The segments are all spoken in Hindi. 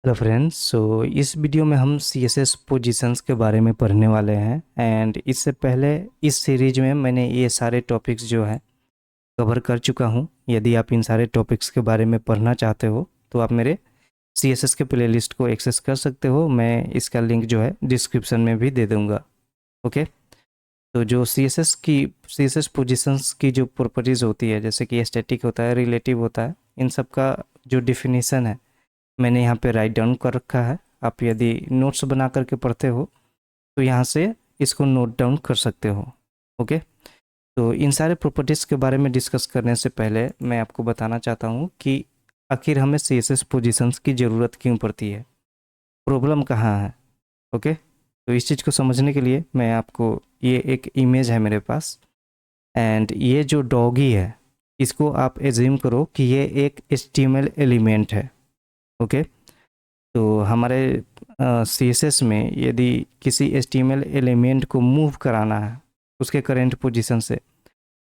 हेलो फ्रेंड्स, इस वीडियो में हम CSS पोजीशंस के बारे में पढ़ने वाले हैं। एंड इससे पहले इस सीरीज में मैंने ये सारे टॉपिक्स जो है कवर कर चुका हूँ। यदि आप इन सारे टॉपिक्स के बारे में पढ़ना चाहते हो तो आप मेरे CSS के प्लेलिस्ट को एक्सेस कर सकते हो। मैं इसका लिंक जो है डिस्क्रिप्शन में भी दे दूँगा। ओके, तो जो CSS पोजीशंस की जो प्रॉपर्टीज़ होती है, जैसे कि स्टैटिक होता है, रिलेटिव होता है, इन सब का जो डिफिनीसन है मैंने यहाँ पे राइट डाउन कर रखा है। आप यदि नोट्स बना करके पढ़ते हो तो यहाँ से इसको नोट डाउन कर सकते हो। ओके, तो इन सारे प्रॉपर्टीज़ के बारे में डिस्कस करने से पहले मैं आपको बताना चाहता हूँ कि आखिर हमें CSS पोजीशंस की ज़रूरत क्यों पड़ती है, प्रॉब्लम कहाँ है। ओके, तो इस चीज़ को समझने के लिए मैं आपको, ये एक इमेज है मेरे पास, एंड ये जो डॉगी है इसको आप एज्यूम करो कि ये एक HTML एलिमेंट है। ओके, तो हमारे CSS में यदि किसी HTML एलिमेंट को मूव कराना है उसके करेंट पोजीशन से,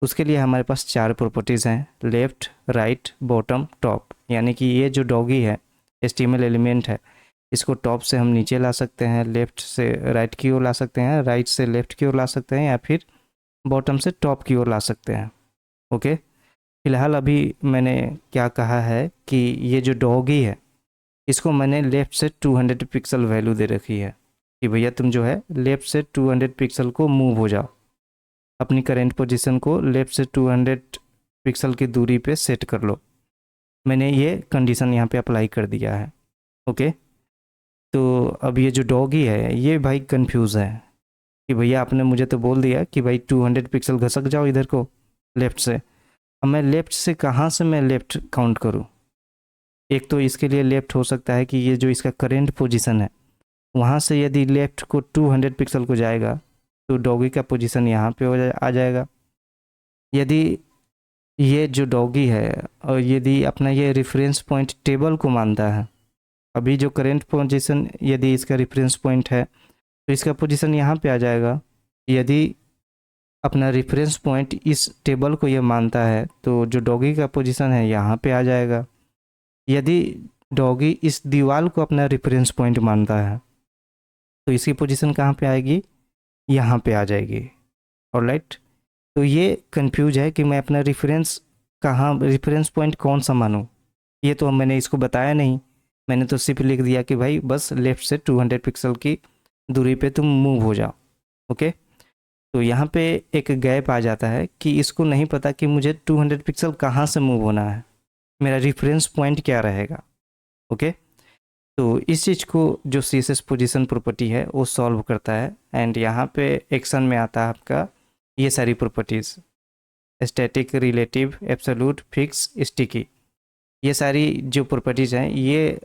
उसके लिए हमारे पास 4 प्रॉपर्टीज़ हैं, लेफ़्ट, राइट, बॉटम, टॉप। यानी कि ये जो डॉगी है HTML एलिमेंट है, इसको टॉप से हम नीचे ला सकते हैं, लेफ़्ट से राइट की ओर ला सकते हैं, राइट से लेफ़्ट की ओर ला सकते हैं, या फिर बॉटम से टॉप की ओर ला सकते हैं। ओके, फिलहाल अभी मैंने क्या कहा है कि ये जो डॉगी है इसको मैंने लेफ़्ट से 200 पिक्सल वैल्यू दे रखी है कि भैया तुम जो है लेफ़्ट से 200 पिक्सल को मूव हो जाओ, अपनी करेंट पोजीशन को लेफ़्ट से 200 पिक्सल की दूरी पे सेट कर लो। मैंने ये कंडीशन यहाँ पे अप्लाई कर दिया है। ओके, तो अब ये जो डॉगी है ये भाई कंफ्यूज है कि भैया आपने मुझे तो बोल दिया कि भाई 200 पिक्सल घसक जाओ इधर को लेफ़्ट से। अब मैं लेफ़्ट से कहाँ से मैं लेफ़्ट काउंट करूँ? एक तो इसके लिए लेफ़्ट हो सकता है कि ये जो इसका करेंट पोजीशन है वहाँ से यदि लेफ़्ट को 200 पिक्सल को जाएगा तो डॉगी का पोजीशन यहाँ पे आ जाएगा। यदि ये जो डॉगी है और यदि अपना ये रेफरेंस पॉइंट टेबल को मानता है, अभी जो करेंट पोजीशन यदि इसका रेफरेंस पॉइंट है तो इसका पोजीशन यहाँ पे आ जाएगा। यदि अपना रेफरेंस पॉइंट इस टेबल को ये मानता है तो जो डॉगी का पोजीशन है यहाँ पे आ जाएगा। यदि डॉगी इस दीवार को अपना रेफरेंस पॉइंट मानता है तो इसकी पोजीशन कहाँ पे आएगी? यहाँ पे आ जाएगी। ऑलराइट, तो ये कंफ्यूज है कि मैं अपना रेफरेंस पॉइंट कौन सा मानूँ। ये तो मैंने इसको बताया नहीं, मैंने तो सिर्फ लिख दिया कि भाई बस लेफ़्ट से 200 पिक्सल की दूरी पे तुम मूव हो जाओ। ओके, तो यहाँ पे एक गैप आ जाता है कि इसको नहीं पता कि मुझे 200 पिक्सल कहाँ से मूव होना है, मेरा रेफरेंस पॉइंट क्या रहेगा। ओके, तो इस चीज़ को जो CSS पोजीशन प्रॉपर्टी है वो सॉल्व करता है। एंड यहाँ पे एक्शन में आता है आपका ये सारी properties, static, relative, absolute, fix, sticky. ये सारी जो प्रॉपर्टीज़ हैं ये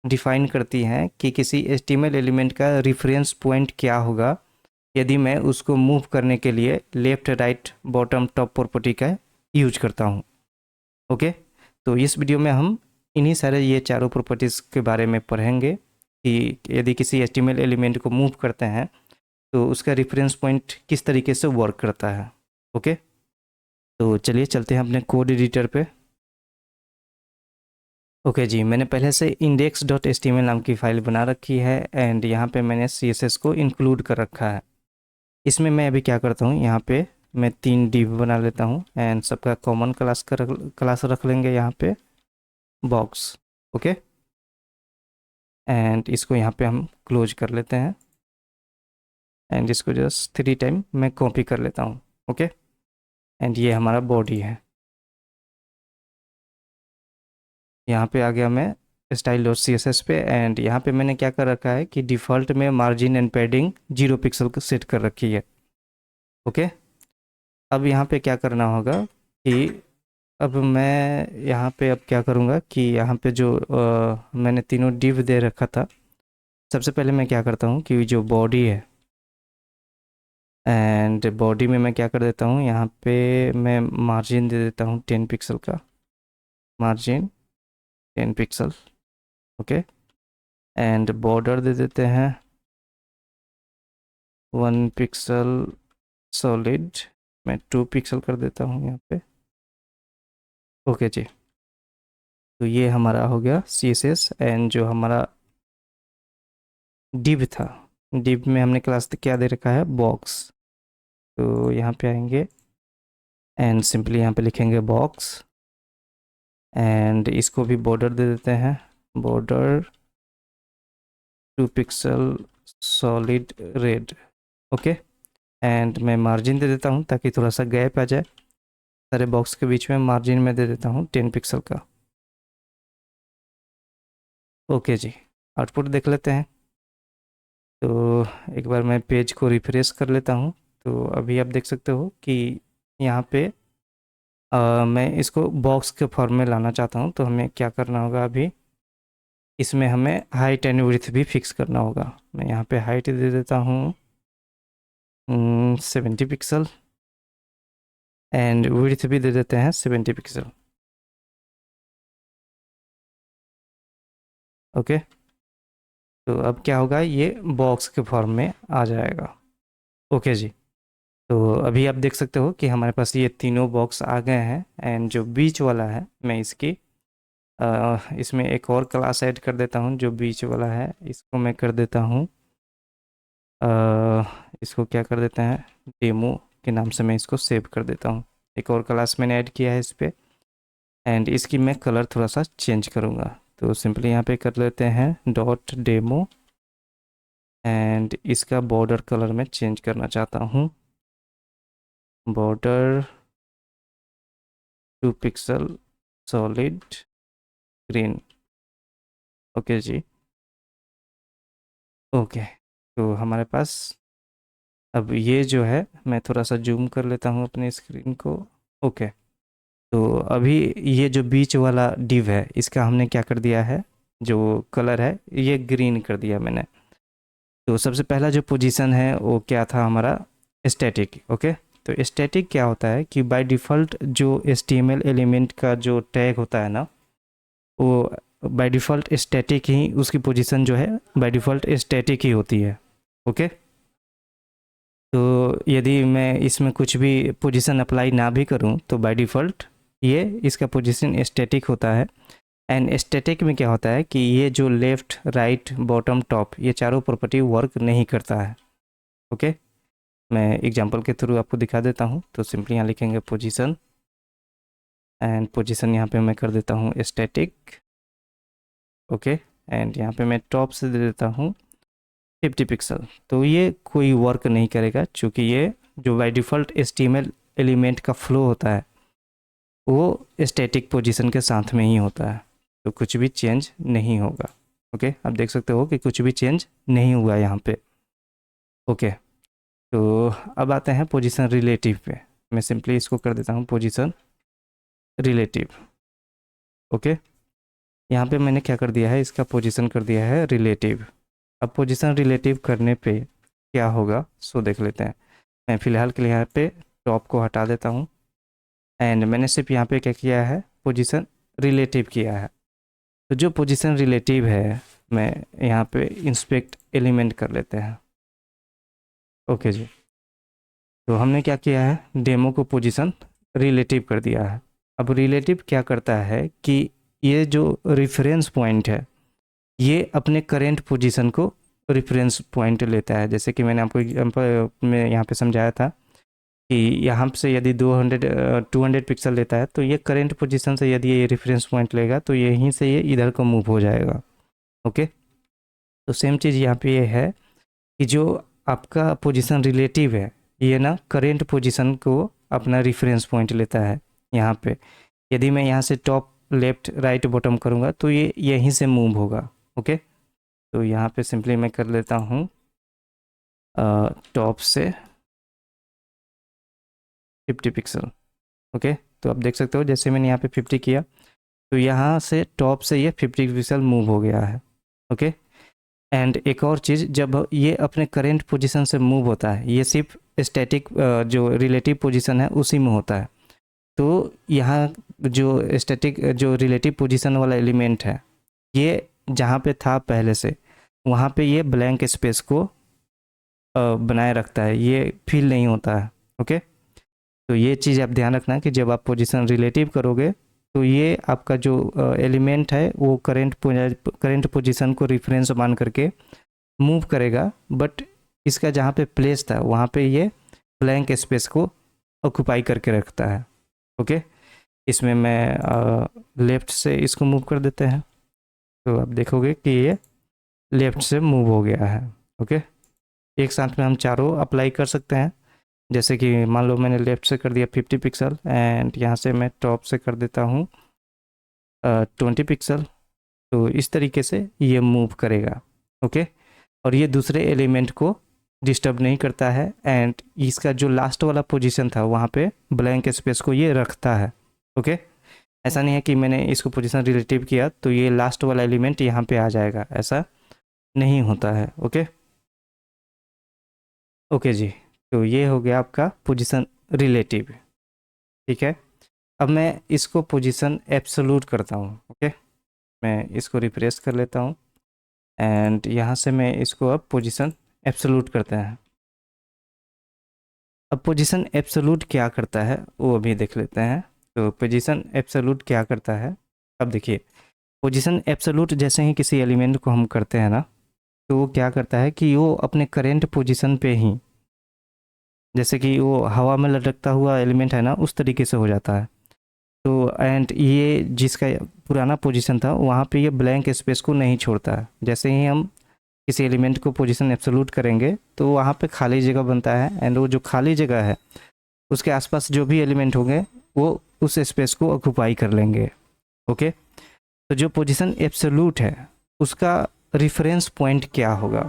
डिफाइन करती हैं कि किसी HTML एलिमेंट का रेफरेंस पॉइंट क्या होगा यदि मैं उसको मूव करने के लिए left, right, bottom, top property का यूज करता हूँ। ओके, तो इस वीडियो में हम इन्हीं सारे ये चारों प्रॉपर्टीज़ के बारे में पढ़ेंगे कि यदि किसी HTML एलिमेंट को मूव करते हैं तो उसका रेफरेंस पॉइंट किस तरीके से वर्क करता है। ओके, तो चलिए चलते हैं अपने कोड एडिटर पे। ओके जी, मैंने पहले से index.html नाम की फ़ाइल बना रखी है एंड यहाँ पे मैंने CSS को इंक्लूड कर रखा है। इसमें मैं अभी क्या करता हूँ, यहाँ पे मैं 3 div बना लेता हूँ एंड सबका कॉमन क्लास रख लेंगे यहाँ पे बॉक्स। ओके, एंड इसको यहाँ पे हम क्लोज कर लेते हैं एंड इसको जस्ट 3 टाइम मैं कॉपी कर लेता हूँ। ओके, एंड ये हमारा बॉडी है। यहाँ पे आ गया मैं style.css पे एंड यहाँ पे मैंने क्या कर रखा है कि डिफ़ॉल्ट में मार्जिन एंड पैडिंग 0 पिक्सल को सेट कर रखी है। ओके, अब यहाँ पे क्या करना होगा कि अब मैं यहाँ पे अब क्या करूँगा कि यहाँ पे जो मैंने तीनों div दे रखा था, सबसे पहले मैं क्या करता हूँ कि जो बॉडी है एंड बॉडी में मैं क्या कर देता हूँ, यहाँ पे मैं मार्जिन दे देता हूँ 10 पिक्सल का, margin 10 pixel. Okay, and border दे देते हैं 1 पिक्सल सॉलिड, मैं 2 पिक्सल कर देता हूँ यहाँ पे। ओके जी, तो ये हमारा हो गया CSS एंड जो हमारा div था, div में हमने क्लास क्या दे रखा है, बॉक्स। तो यहाँ पे आएंगे एंड सिंपली यहाँ पे लिखेंगे बॉक्स एंड इसको भी बॉर्डर दे देते हैं, border 2 pixel solid red. Okay, and मैं मार्जिन दे देता हूँ ताकि थोड़ा सा गैप आ जाए सारे बॉक्स के बीच में। मार्जिन में दे देता हूँ 10 पिक्सल का। ओके जी, आउटपुट देख लेते हैं। तो एक बार मैं पेज को रिफ्रेश कर लेता हूँ। तो अभी आप देख सकते हो कि यहाँ पे मैं इसको बॉक्स के फॉर्म में लाना चाहता हूँ। तो हमें क्या करना होगा, अभी इसमें हमें हाइट एंड विड्थ भी फिक्स करना होगा। मैं यहाँ पे हाइट दे देता हूँ 70 पिक्सल एंड विड्थ भी दे देते हैं 70 पिक्सल। ओके, तो अब क्या होगा, ये बॉक्स के फॉर्म में आ जाएगा। ओके जी, तो अभी आप देख सकते हो कि हमारे पास ये तीनों बॉक्स आ गए हैं एंड जो बीच वाला है मैं इसकी इसमें एक और क्लास ऐड कर देता हूँ। जो बीच वाला है इसको मैं कर देता हूँ इसको क्या कर देते हैं, डेमो के नाम से मैं इसको सेव कर देता हूँ। एक और क्लास मैंने ऐड किया है इस पर एंड इसकी मैं कलर थोड़ा सा चेंज करूँगा। तो सिंपली यहाँ पे कर लेते हैं डॉट डेमो एंड इसका बॉर्डर कलर मैं चेंज करना चाहता हूँ, border 2 pixel solid green. Okay जी, ओके, तो हमारे पास अब ये जो है, मैं थोड़ा सा जूम कर लेता हूँ अपने स्क्रीन को। ओके, तो अभी ये जो बीच वाला डिव है इसका हमने क्या कर दिया है, जो कलर है ये ग्रीन कर दिया मैंने। तो सबसे पहला जो पोजीशन है वो क्या था हमारा, स्टैटिक। ओके, तो स्टैटिक क्या होता है कि बाय डिफ़ॉल्ट जो HTML एलिमेंट का जो टैग होता है ना, वो बाय डिफ़ॉल्ट स्टैटिक ही, उसकी पोजीशन जो है बाय डिफ़ॉल्ट स्टैटिक ही होती है। ओके, तो यदि मैं इसमें कुछ भी पोजीशन अप्लाई ना भी करूं तो बाय डिफ़ॉल्ट ये इसका पोजीशन स्टैटिक होता है। एंड स्टैटिक में क्या होता है कि ये जो लेफ़्ट राइट बॉटम टॉप ये चारों प्रॉपर्टी वर्क नहीं करता है। ओके, मैं एग्जांपल के थ्रू आपको दिखा देता हूँ। तो सिंपली यहाँ लिखेंगे पोजीशन एंड पोजीशन यहाँ पे मैं कर देता हूँ स्टैटिक। ओके, एंड यहाँ पे मैं टॉप से दे देता हूँ 50 पिक्सल। तो ये कोई वर्क नहीं करेगा क्योंकि ये जो बाय डिफ़ॉल्ट HTML एलिमेंट का फ्लो होता है वो स्टैटिक पोजीशन के साथ में ही होता है, तो कुछ भी चेंज नहीं होगा। ओके, आप देख सकते हो कि कुछ भी चेंज नहीं हुआ यहाँ पे। ओके, तो अब आते हैं पोजीशन रिलेटिव पे। मैं सिंपली इसको कर देता हूँ पोजीशन रिलेटिव। ओके, यहाँ पे मैंने क्या कर दिया है, इसका पोजीशन कर दिया है रिलेटिव। अब पोजीशन रिलेटिव करने पे क्या होगा सो देख लेते हैं। मैं फ़िलहाल के लिए यहाँ पे टॉप को हटा देता हूँ एंड मैंने सिर्फ यहाँ पे क्या किया है, पोजीशन रिलेटिव किया है। तो जो पोजीशन रिलेटिव है मैं यहाँ पे इंस्पेक्ट एलिमेंट कर लेते हैं। ओके जी, तो हमने क्या किया है, डेमो को पोजीशन रिलेटिव कर दिया है। अब रिलेटिव क्या करता है कि ये जो रेफरेंस पॉइंट है ये अपने करेंट पोजीशन को रेफरेंस पॉइंट लेता है। जैसे कि मैंने आपको एग्जाम्पल में यहाँ पे समझाया था कि यहाँ से यदि 200 पिक्सल लेता है तो ये करेंट पोजीशन से यदि ये रेफरेंस पॉइंट लेगा तो यहीं से ये इधर को मूव हो जाएगा। ओके, तो सेम चीज़ यहाँ पे ये है कि जो आपका पोजीशन रिलेटिव है ये ना करेंट पोजीशन को अपना रेफरेंस पॉइंट लेता है। यहाँ पे यदि मैं यहाँ से टॉप लेफ्ट राइट बॉटम करूँगा तो ये यहीं से मूव होगा। ओके, तो यहाँ पे सिंपली मैं कर लेता हूँ टॉप से 50 पिक्सल। ओके, तो आप देख सकते हो जैसे मैंने यहाँ पे 50 किया तो यहाँ से टॉप से ये 50 पिक्सल मूव हो गया है। ओके, एंड एक और चीज़, जब ये अपने करेंट पोजीशन से मूव होता है ये सिर्फ स्टैटिक जो रिलेटिव पोजीशन है उसी में होता है। तो यहाँ जो स्टैटिक जो रिलेटिव पोजीशन वाला एलिमेंट है ये जहाँ पे था पहले से वहाँ पे ये ब्लैंक स्पेस को बनाए रखता है, ये फील नहीं होता है। ओके, तो ये चीज़ आप ध्यान रखना कि जब आप पोजीशन रिलेटिव करोगे तो ये आपका जो एलिमेंट है वो करेंट पोजीशन को रेफरेंस मान करके मूव करेगा, बट इसका जहाँ पे प्लेस था वहाँ पे ये ब्लैंक स्पेस को ऑक्यूपाई करके रखता है। ओके, इसमें मैं लेफ़्ट से इसको मूव कर देते हैं, तो आप देखोगे कि ये लेफ़्ट से मूव हो गया है। ओके, एक साथ में हम चारों अप्लाई कर सकते हैं। जैसे कि मान लो मैंने लेफ़्ट से कर दिया 50 पिक्सल, एंड यहाँ से मैं टॉप से कर देता हूँ 20 पिक्सल, तो इस तरीके से ये मूव करेगा। ओके, और ये दूसरे एलिमेंट को डिस्टर्ब नहीं करता है, एंड इसका जो लास्ट वाला पोजीशन था वहाँ पे ब्लैंक स्पेस को ये रखता है। ओके, ऐसा नहीं है कि मैंने इसको पोजीशन रिलेटिव किया तो ये लास्ट वाला एलिमेंट यहाँ पे आ जाएगा, ऐसा नहीं होता है। ओके ओके जी, तो ये हो गया आपका पोजीशन रिलेटिव। ठीक है, अब मैं इसको पोजीशन एब्सोल्यूट करता हूँ। ओके, मैं इसको रिफ्रेश कर लेता हूँ, एंड यहाँ से मैं इसको अब पोजीशन एब्सोल्यूट करते हैं। अब पोजीशन एब्सोल्यूट क्या करता है वो अभी देख लेते हैं। तो पोजीशन एब्सोल्यूट क्या करता है, अब देखिए, पोजीशन एब्सोल्यूट जैसे ही किसी एलिमेंट को हम करते हैं ना, तो वो क्या करता है कि वो अपने करेंट पोजीशन पे ही, जैसे कि वो हवा में लटकता हुआ एलिमेंट है ना, उस तरीके से हो जाता है। तो एंड ये जिसका पुराना पोजीशन था वहाँ पे ये ब्लैंक स्पेस को नहीं छोड़ता है। जैसे ही हम किसी एलिमेंट को पोजीशन एब्सोल्यूट करेंगे तो वहाँ पे खाली जगह बनता है, एंड वो जो खाली जगह है उसके आसपास जो भी एलिमेंट होंगे वो उस स्पेस को ऑक्यूपाई कर लेंगे। ओके, तो जो पोजीशन एब्सोल्यूट है उसका रिफरेंस पॉइंट क्या होगा।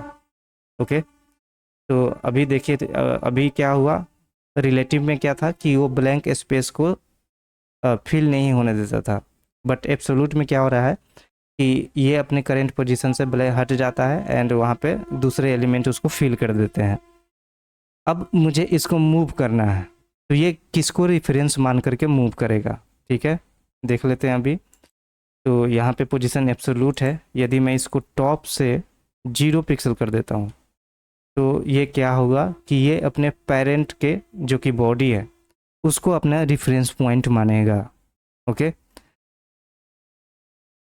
ओके, तो अभी देखिए, अभी क्या हुआ, रिलेटिव में क्या था कि वो ब्लैंक स्पेस को फिल नहीं होने देता था, बट एब्सोल्यूट में क्या हो रहा है कि ये अपने करेंट पोजीशन से ब्लैक हट जाता है, एंड वहाँ पे दूसरे एलिमेंट उसको फिल कर देते हैं। अब मुझे इसको मूव करना है, तो ये किसको रेफरेंस मान करके मूव करेगा। ठीक है, देख लेते हैं अभी। तो यहाँ पे पोजीशन एब्सोल्यूट है, यदि मैं इसको टॉप से 0 पिक्सल कर देता हूँ तो ये क्या होगा कि ये अपने पेरेंट के जो कि बॉडी है उसको अपना रेफरेंस पॉइंट मानेगा। ओके,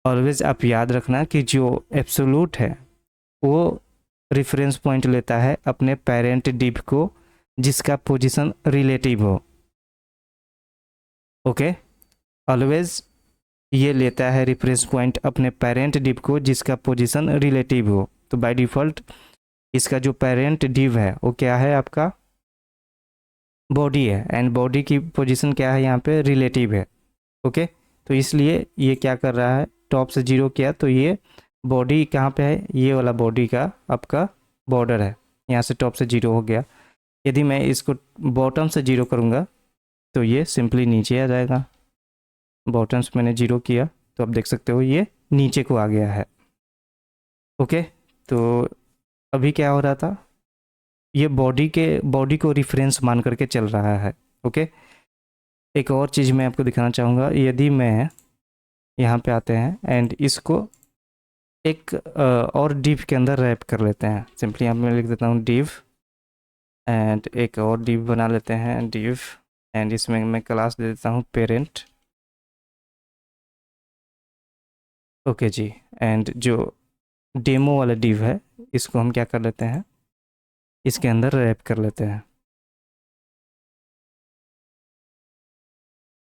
ऑलवेज आप याद रखना कि जो एब्सोल्यूट है वो रेफरेंस पॉइंट लेता है अपने पेरेंट डिव को जिसका पोजीशन रिलेटिव हो। ओके, ऑलवेज ये लेता है रेफरेंस पॉइंट अपने पेरेंट डिव को जिसका पोजीशन रिलेटिव हो। तो बाय डिफ़ॉल्ट इसका जो पेरेंट डिव है वो क्या है, आपका बॉडी है, एंड बॉडी की पोजीशन क्या है यहाँ पे, रिलेटिव है। ओके, तो इसलिए ये क्या कर रहा है, टॉप से 0 किया तो ये बॉडी कहाँ पे है, ये वाला बॉडी का आपका बॉर्डर है, यहाँ से टॉप से 0 हो गया। यदि मैं इसको बॉटम से 0 करूँगा तो ये सिंपली नीचे आ जाएगा। बॉटम से मैंने 0 किया तो आप देख सकते हो ये नीचे को आ गया है। ओके, तो अभी क्या हो रहा था, ये बॉडी को रिफरेंस मान करके चल रहा है। ओके, एक और चीज़ मैं आपको दिखाना चाहूँगा, यदि मैं यहाँ पे आते हैं एंड इसको एक और डिव के अंदर रैप कर लेते हैं, सिंपली यहाँ पे मैं लिख देता हूँ डिव, एंड एक और डिव बना लेते हैं डिव, एंड इसमें मैं क्लास दे देता हूँ पेरेंट। ओके जी, एंड जो डेमो वाला डिव है इसको हम क्या कर लेते हैं, इसके अंदर रैप कर लेते हैं।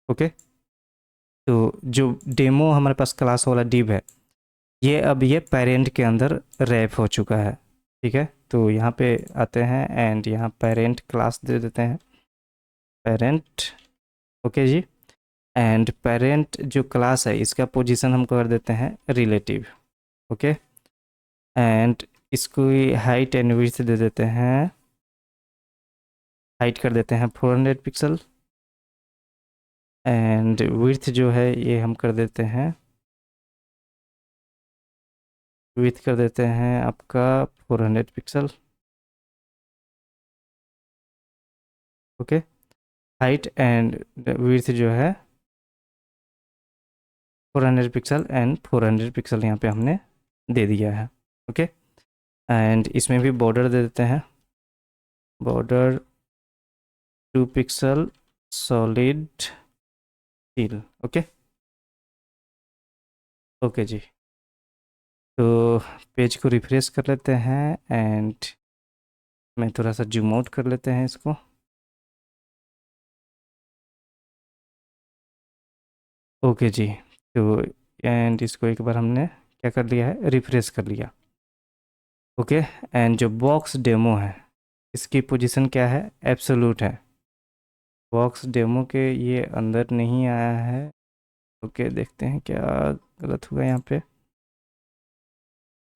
ओके, तो जो डेमो हमारे पास क्लास वाला डिव है ये अब ये पेरेंट के अंदर रैप हो चुका है। ठीक है, तो यहाँ पे आते हैं एंड यहाँ पेरेंट क्लास दे देते हैं पेरेंट। ओके जी, एंड पेरेंट जो क्लास है इसका पोजीशन हम कर देते हैं रिलेटिव। ओके, एंड इसको हाइट एंड विड्थ दे देते हैं, हाइट कर देते हैं 400 पिक्सल, एंड विड्थ जो है ये हम कर देते हैं, विड्थ कर देते हैं आपका 400 pixel. Okay, height and width जो है 400 पिक्सल, एंड 400 पिक्सल यहाँ पे हमने दे दिया है। ओके, एंड इसमें भी बॉर्डर दे देते हैं, border 2 pixel solid fill. Okay okay जी, तो पेज को रिफ्रेश कर लेते हैं एंड मैं थोड़ा सा जूम आउट कर लेते हैं इसको। ओके जी। तो एंड इसको एक बार हमने क्या कर लिया है, रिफ्रेश कर लिया। ओके। एंड जो बॉक्स डेमो है इसकी पोजीशन क्या है, एब्सोल्यूट है। बॉक्स डेमो के ये अंदर नहीं आया है। ओके, देखते हैं क्या गलत हुआ यहाँ पे।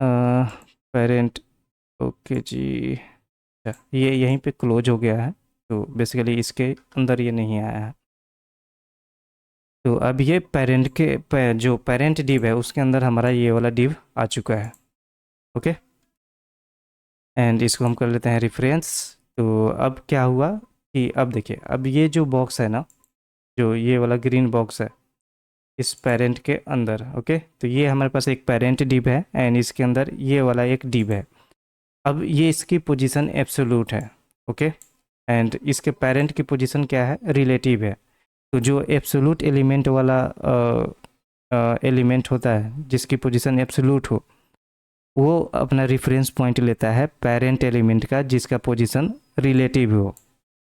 पेरेंट। ओके जी। अच्छा, ये यहीं पे क्लोज हो गया है, तो बेसिकली इसके अंदर ये नहीं आया है। तो अब ये पेरेंट के जो पेरेंट डिव है उसके अंदर हमारा ये वाला डिव आ चुका है। ओके। एंड इसको हम कर लेते हैं रिफरेंस। तो अब क्या हुआ कि अब देखिए, अब ये जो बॉक्स है ना, जो ये वाला ग्रीन बॉक्स है इस पेरेंट के अंदर, ओके, तो ये हमारे पास एक पेरेंट डिव है एंड इसके अंदर ये वाला एक डिव है। अब ये इसकी पोजीशन एब्सोल्यूट है। ओके। एंड इसके पेरेंट की पोजीशन क्या है, रिलेटिव है। तो जो एब्सोल्यूट एलिमेंट वाला एलिमेंट होता है जिसकी पोजीशन एब्सोल्यूट हो, वो अपना रेफरेंस पॉइंट लेता है पेरेंट एलिमेंट का जिसका पोजीशन रिलेटिव हो।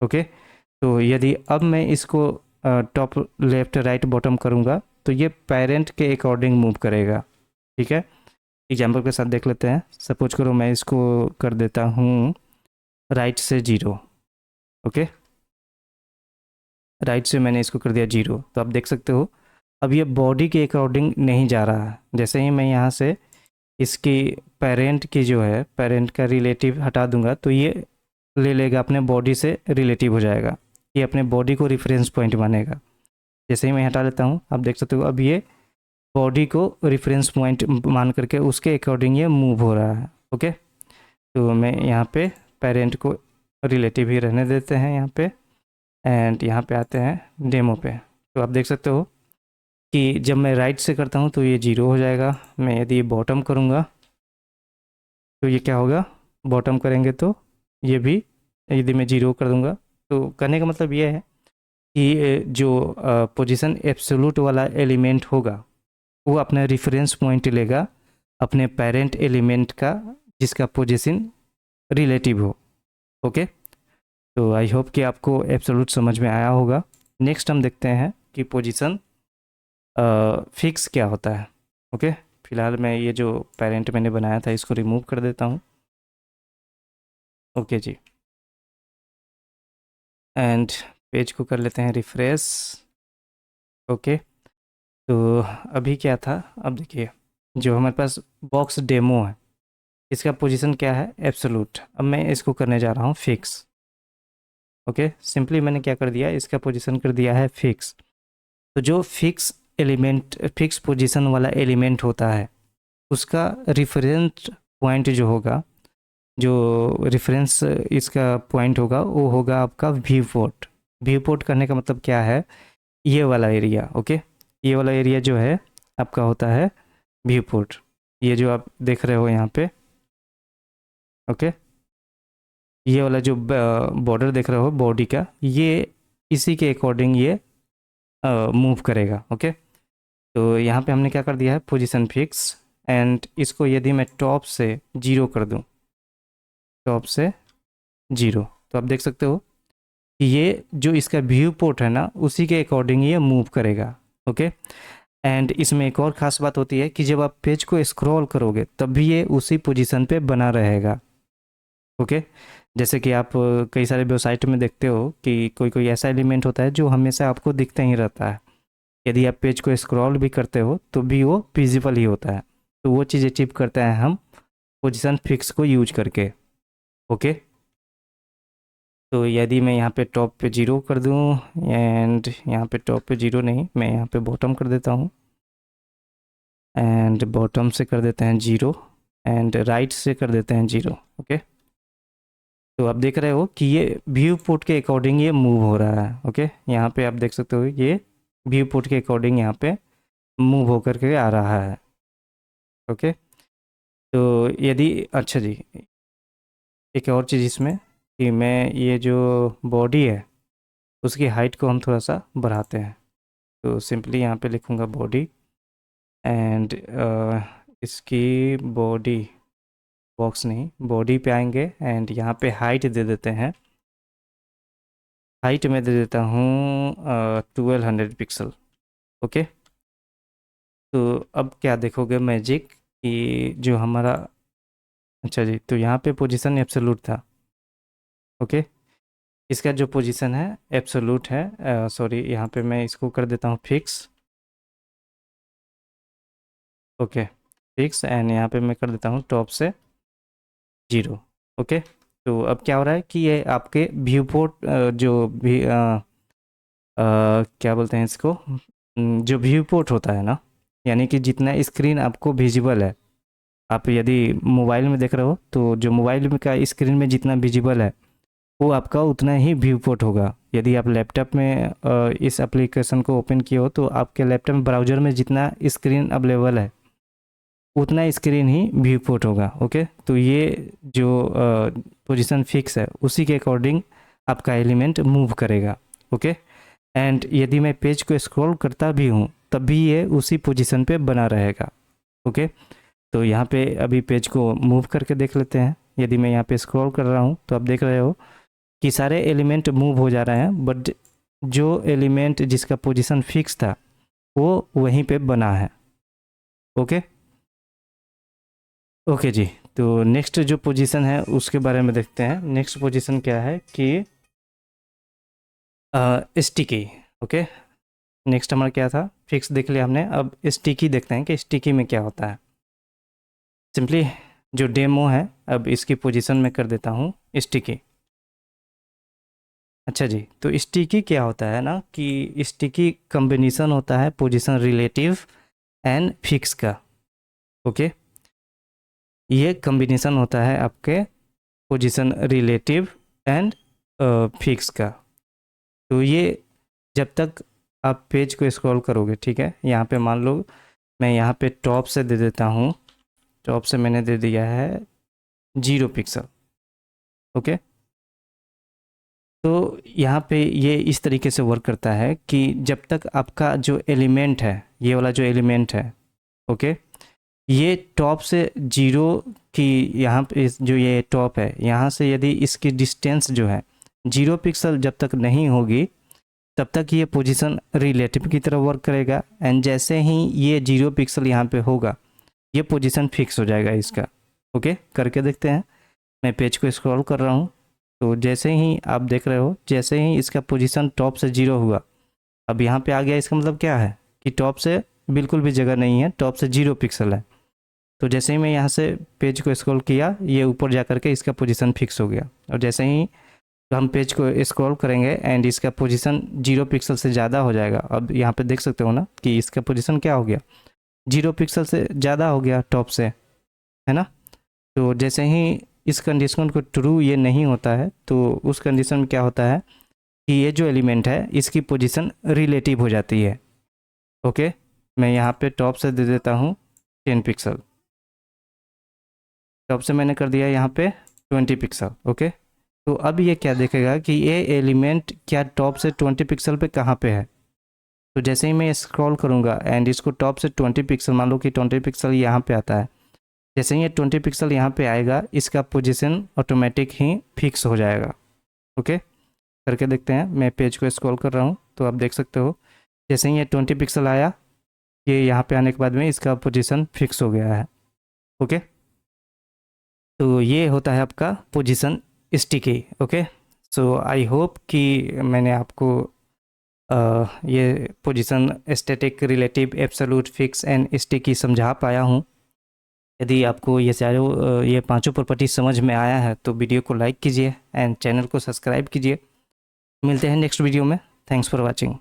ओके। तो यदि अब मैं इसको टॉप लेफ्ट राइट बॉटम करूँगा तो ये पेरेंट के अकॉर्डिंग मूव करेगा। ठीक है, एग्जाम्पल के साथ देख लेते हैं। सपोज करो मैं इसको कर देता हूँ राइट से 0। ओके, राइट से मैंने इसको कर दिया 0, तो आप देख सकते हो अब ये बॉडी के अकॉर्डिंग नहीं जा रहा है। जैसे ही मैं यहाँ से इसकी पेरेंट की जो है पेरेंट का रिलेटिव हटा दूंगा तो ये ले लेगा अपने बॉडी से रिलेटिव हो जाएगा, ये अपने बॉडी को रेफरेंस पॉइंट मानेगा। जैसे ही मैं हटा लेता हूँ आप देख सकते हो अब ये बॉडी को रेफरेंस पॉइंट मान करके उसके अकॉर्डिंग ये मूव हो रहा है। ओके, तो मैं यहाँ पे पेरेंट को रिलेटिव ही रहने देते हैं यहाँ पे एंड यहाँ पे आते हैं डेमो पे। तो आप देख सकते हो कि जब मैं राइट से करता हूँ तो ये 0 हो जाएगा। मैं यदि बॉटम करूँगा तो ये क्या होगा, बॉटम करेंगे तो ये भी, यदि मैं 0 कर दूँगा तो करने का मतलब ये है कि जो पोजीशन एब्सोल्यूट वाला एलिमेंट होगा वो अपना रेफरेंस पॉइंट लेगा अपने पेरेंट एलिमेंट का जिसका पोजीशन रिलेटिव हो। ओके, तो आई होप कि आपको एब्सोल्यूट समझ में आया होगा। नेक्स्ट हम देखते हैं कि पोजीशन फिक्स क्या होता है। ओके, फिलहाल मैं ये जो पेरेंट मैंने बनाया था इसको रिमूव कर देता हूँ। ओके जी, एंड पेज को कर लेते हैं रिफ्रेश। ओके, तो अभी क्या था, अब देखिए जो हमारे पास बॉक्स डेमो है इसका पोजीशन क्या है, एब्सोल्यूट। अब मैं इसको करने जा रहा हूँ फिक्स। ओके, सिंपली मैंने क्या कर दिया, इसका पोजीशन कर दिया है फिक्स। तो जो फिक्स एलिमेंट, फिक्स पोजीशन वाला एलिमेंट होता है उसका रेफरेंस पॉइंट जो होगा, जो रेफरेंस इसका पॉइंट होगा वो होगा आपका व्यू पोर्ट। व्यू पोर्ट करने का मतलब क्या है, ये वाला एरिया। ओके, ये वाला एरिया जो है आपका होता है व्यू पोर्ट। ये जो आप देख रहे हो यहाँ पे, ओके, ये वाला जो बॉर्डर देख रहे हो बॉडी का, ये इसी के अकॉर्डिंग ये मूव करेगा। ओके, तो यहाँ पे हमने क्या कर दिया है, पोजीशन फिक्स। एंड इसको यदि मैं टॉप से 0 कर दूँ, टॉप से 0, तो आप देख सकते हो कि ये जो इसका व्यू पोर्ट है ना उसी के अकॉर्डिंग ये मूव करेगा। ओके, एंड इसमें एक और ख़ास बात होती है कि जब आप पेज को स्क्रॉल करोगे तब भी ये उसी पोजीशन पे बना रहेगा। ओके, जैसे कि आप कई सारे वेबसाइट में देखते हो कि कोई कोई ऐसा एलिमेंट होता है जो हमेशा आपको दिखता ही रहता है, यदि आप पेज को स्क्रॉल भी करते हो तो भी वो विजिबल ही होता है। तो वो चीज़ अचीव करते हैं हम पोजीशन फिक्स को यूज करके। ओके, तो यदि मैं यहाँ पे टॉप पे 0 कर दूँ एंड यहाँ पे टॉप पे 0 नहीं, मैं यहाँ पे बॉटम कर देता हूँ एंड बॉटम से कर देते हैं 0 एंड राइट से कर देते हैं 0। ओके, तो आप देख रहे हो कि ये व्यू पोर्ट के अकॉर्डिंग ये मूव हो रहा है। ओके, यहाँ पे आप देख सकते हो ये व्यू पोर्ट के अकॉर्डिंग यहाँ पे मूव होकर के आ रहा है। ओके, तो यदि, अच्छा जी, एक और चीज़ इसमें कि मैं ये जो बॉडी है उसकी हाइट को हम थोड़ा सा बढ़ाते हैं। तो सिंपली यहाँ पे लिखूँगा बॉडी एंड इसकी बॉडी, बॉक्स नहीं, बॉडी पे आएंगे एंड यहाँ पे हाइट दे देते हैं। हाइट में दे देता हूँ 1200 पिक्सल। ओके, तो अब क्या देखोगे मैजिक कि जो हमारा, अच्छा जी, तो यहाँ पे पोजीशन एब्सोल्यूट था। ओके, इसका जो पोजीशन है एब्सोल्यूट है, सॉरी यहाँ पे मैं इसको कर देता हूँ फिक्स। ओके, फिक्स एंड यहाँ पे मैं कर देता हूँ टॉप से 0। ओके, तो अब क्या हो रहा है कि ये आपके व्यू पोर्ट जो भी क्या बोलते हैं इसको, जो व्यू पोर्ट होता है ना, यानी कि जितना स्क्रीन आपको विजिबल है, आप यदि मोबाइल में देख रहे हो तो जो मोबाइल में का स्क्रीन में जितना विजिबल है वो आपका उतना ही व्यू पोर्ट होगा। यदि आप लैपटॉप में इस एप्लीकेशन को ओपन किए हो तो आपके लैपटॉप ब्राउज़र में जितना स्क्रीन अवेलेबल है उतना स्क्रीन ही व्यू पोर्ट होगा। ओके, तो ये जो पोजीशन फिक्स है उसी के अकॉर्डिंग आपका एलिमेंट मूव करेगा। ओके, एंड यदि मैं पेज को स्क्रॉल करता भी हूँ तब भी ये उसी पोजीशन पे बना रहेगा। ओके, तो यहाँ पे अभी पेज को मूव करके देख लेते हैं। यदि मैं यहाँ पे स्क्रॉल कर रहा हूँ तो आप देख रहे हो कि सारे एलिमेंट मूव हो जा रहे हैं, बट जो एलिमेंट जिसका पोजीशन फिक्स था वो वहीं पे बना है। ओके, ओके जी, तो नेक्स्ट जो पोजीशन है उसके बारे में देखते हैं। नेक्स्ट पोजीशन क्या है कि स्टिकी। ओके, नेक्स्ट हमारा क्या था, फिक्स देख लिया हमने, अब स्टिकी देखते हैं कि स्टिकी में क्या होता है। सिंपली जो डेमो है अब इसकी पोजीशन में कर देता हूँ स्टिकी। अच्छा जी, तो स्टिकी क्या होता है ना कि स्टिकी कॉम्बिनेशन होता है पोजीशन रिलेटिव एंड फिक्स का। ओके, ये कॉम्बिनेशन होता है आपके पोजीशन रिलेटिव एंड फिक्स का। तो ये जब तक आप पेज को स्क्रॉल करोगे, ठीक है, यहाँ पे मान लो मैं यहाँ पे टॉप से दे देता हूँ, टॉप से मैंने दे दिया है 0 पिक्सल। ओके, तो यहाँ पे ये इस तरीके से वर्क करता है कि जब तक आपका जो एलिमेंट है, ये वाला जो एलिमेंट है, ओके, ये टॉप से 0 की, यहाँ पे जो ये टॉप है यहाँ से यदि इसकी डिस्टेंस जो है 0 पिक्सल जब तक नहीं होगी तब तक ये पोजीशन रिलेटिव की तरह वर्क करेगा। एंड जैसे ही ये 0 पिक्सल यहाँ पे होगा ये पोजीशन फिक्स हो जाएगा इसका। ओके, करके देखते हैं। मैं पेज को स्क्रॉल कर रहा हूँ तो जैसे ही आप देख रहे हो, जैसे ही इसका पोजीशन टॉप से 0 हुआ, अब यहाँ पे आ गया। इसका मतलब क्या है कि टॉप से बिल्कुल भी जगह नहीं है, टॉप से 0 पिक्सल है। तो जैसे ही मैं यहाँ से पेज को स्क्रॉल किया ये ऊपर जा करके इसका पोजीशन फिक्स हो गया। और जैसे ही हम पेज को स्क्रॉल करेंगे एंड इसका पोजीशन 0 पिक्सल से ज़्यादा हो जाएगा। अब यहाँ पे देख सकते हो ना कि इसका पोजीशन क्या हो गया, 0 पिक्सल से ज़्यादा हो गया टॉप से, है ना। तो जैसे ही इस कंडीशन को ट्रू ये नहीं होता है तो उस कंडीशन में क्या होता है कि ये जो एलिमेंट है इसकी पोजीशन रिलेटिव हो जाती है। ओके, मैं यहाँ पे टॉप से दे देता हूँ 10 पिक्सल, टॉप से मैंने कर दिया यहाँ पे 20 पिक्सल। ओके, तो अब ये क्या देखेगा कि ये एलिमेंट क्या टॉप से 20 पिक्सल पे कहाँ पे है। तो जैसे ही मैं स्क्रॉल करूँगा एंड इसको टॉप से 20 पिक्सल, मान लो कि 20 पिक्सल यहाँ पे आता है, जैसे ही ये 20 पिक्सल यहाँ पे आएगा इसका पोजीशन ऑटोमेटिक ही फिक्स हो जाएगा। ओके, करके देखते हैं। मैं पेज को स्क्रॉल कर रहा हूँ तो आप देख सकते हो जैसे ही ये 20 पिक्सल आया, ये यहाँ पे आने के बाद में इसका पोजीशन फिक्स हो गया है। ओके, तो ये होता है आपका position sticky. Okay, so I hope कि मैंने आपको ये position static, relative, absolute, fix and sticky समझा पाया हूँ। यदि आपको ये चारों ये पांचों प्रॉपर्टी समझ में आया है तो वीडियो को लाइक कीजिए एंड चैनल को सब्सक्राइब कीजिए। मिलते हैं नेक्स्ट वीडियो में। Thanks for watching.